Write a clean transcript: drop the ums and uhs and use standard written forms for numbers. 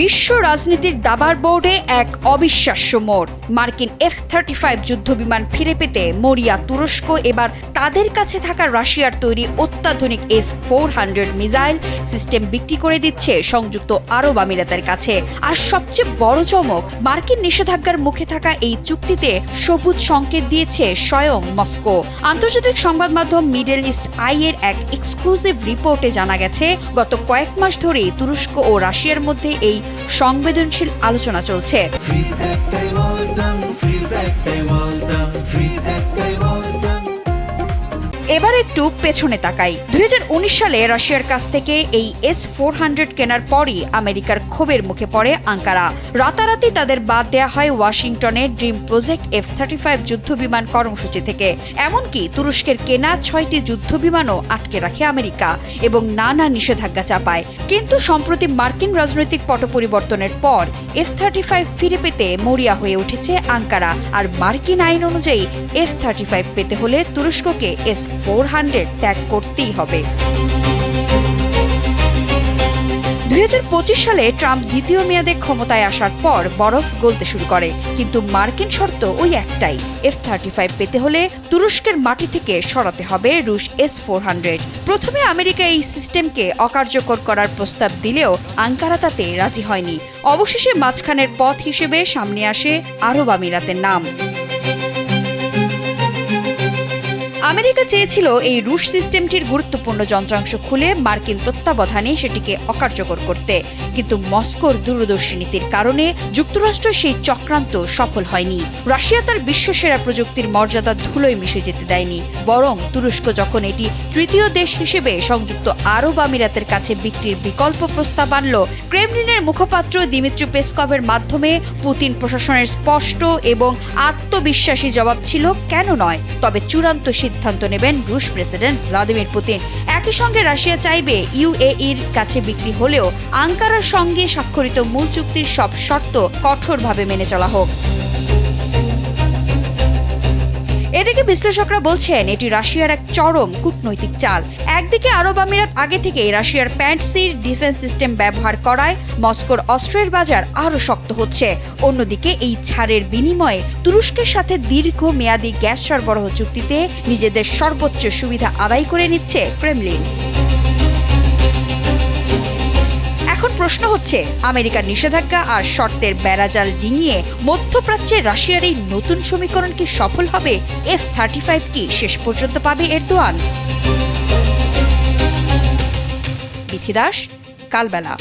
বিশ্ব রাজনীতির দাবার বোর্ডে এক অবিশ্বাস্য মোড়। মার্কিন F-35 যুদ্ধবিমান ফিরে পেতে মরিয়া তুরস্ক এবার তাদের কাছে থাকা রাশিয়ার তৈরি অত্যাধুনিক S-400 মিসাইল সিস্টেম বিক্রি করে দিচ্ছে সংযুক্ত আরব আমিরাতের কাছে। আর সবচেয়ে বড় চমক, মার্কিন নিষেধাজ্ঞার মুখে থাকা এই চুক্তিতে সবুজ সংকেত দিয়েছে স্বয়ং মস্কো। আন্তর্জাতিক সংবাদ মাধ্যম মিডল ইস্ট আই এর এক এক্সক্লুসিভ রিপোর্টে জানা গেছে, গত কয়েক মাস ধরেই তুরস্ক ও রাশিয়ার মধ্যে এই সংবেদনশীল আলোচনা চলছে। এবার একটু পেছনে তাকাই। 2019 সালে রাশিয়ার কাছ থেকে এই S-400 কেনার পরই আমেরিকার ক্ষোভের মুখে পড়ে আঙ্কারা। রাতারাতি তাদের বাদ দেয়া হয় ওয়াশিংটনের ড্রিম প্রজেক্ট F-35 যুদ্ধবিমান কর্মসূচি থেকে। এমনকি তুরস্কের কেনা 6টি যুদ্ধবিমানও আটকে রাখে আমেরিকা এবং নানা নিষেধাজ্ঞা চাপায়। কিন্তু সম্প্রতি মার্কিন রাজনৈতিক পট পরিবর্তনের পর F-35 ফিরে পেতে মরিয়া হয়ে উঠেছে আঙ্কারা। আর মার্কিন আইন অনুযায়ী F-35 পেতে হলে তুরস্ককে S-400 ত্যাগ করতেই হবে। 2025 সালে ট্রাম্প দ্বিতীয় মেয়াদে ক্ষমতায় আসার পর বরফ গলতে শুরু করে, কিন্তু মার্কিন শর্ত ওই একটাই, F-35 পেতে হলে তুরস্কের মাটি থেকে সরাতে হবে রুশ S-400। প্রথমে আমেরিকা এই সিস্টেমকে অকার্যকর করার প্রস্তাব দিলেও আঙ্কারা তাতে রাজি হয়নি। অবশেষে মাঝখানের পথ হিসেবে সামনে আসে আরব আমিরাতের নাম। আমেরিকা চেয়েছিল এই রুশ সিস্টেমটির গুরুত্বপূর্ণ যন্ত্রাংশ খুলে মার্কিন তত্ত্বাবধানে সেটিকে অকার্যকর করতে, কিন্তু মস্কোর দূরদর্শী নীতির কারণে যুক্তরাষ্ট্র সেই চক্রান্ত সফল হয়নি। রাশিয়া তার বিশ্বসেরা প্রযুক্তির মর্যাদা ধুলোয় মিশে যেতে দেয়নি, বরং তুরস্ক যখন এটি তৃতীয় দেশ হিসেবে সংযুক্ত আরব আমিরাতের কাছে বিক্রির বিকল্প প্রস্তাব আনল, ক্রেমলিনের মুখপাত্র দিমিত্রি পেসকভের মাধ্যমে পুতিন প্রশাসনের স্পষ্ট এবং আত্মবিশ্বাসী জবাব ছিল কেন নয়, তবে চূড়ান্ত সিদ্ধান্ত নেবেন রুশ প্রেসিডেন্ট ভ্লাদিমির পুতিন। একই সঙ্গে রাশিয়া চাইবে UAEর কাছে বিক্রি হলেও আঙ্কারার সঙ্গে স্বাক্ষরিত মূল চুক্তির সব শর্ত কঠোরভাবে মেনে চলা হোক। এদিকে বিশ্লেষকরা বলছেন এটি রাশিয়ার এক চরম কূটনৈতিক চাল। একদিকে আরব আমিরাত আগে থেকেই রাশিয়ার প্যান্টসির ডিফেন্স সিস্টেম ব্যবহার করায় মস্কোর অস্ত্রের বাজার আরও শক্ত হচ্ছে। অন্যদিকে এই ছাড়ের বিনিময়ে তুরস্কের সাথে দীর্ঘমেয়াদী গ্যাস সরবরাহ চুক্তিতে নিজেদের সর্বোচ্চ সুবিধা আদায় করে নিচ্ছে ক্রেমলিন। এখন প্রশ্ন হচ্ছে, আমেরিকার নিষেধাজ্ঞা আর শর্তের বেড়াজাল ডিঙিয়ে মধ্যপ্রাচ্যে রাশিয়ার এই নতুন সমীকরণ কি সফল হবে? F-35 কি শেষ পর্যন্ত পাবে এরদোয়ান? বিথি দাস, কালবেলা।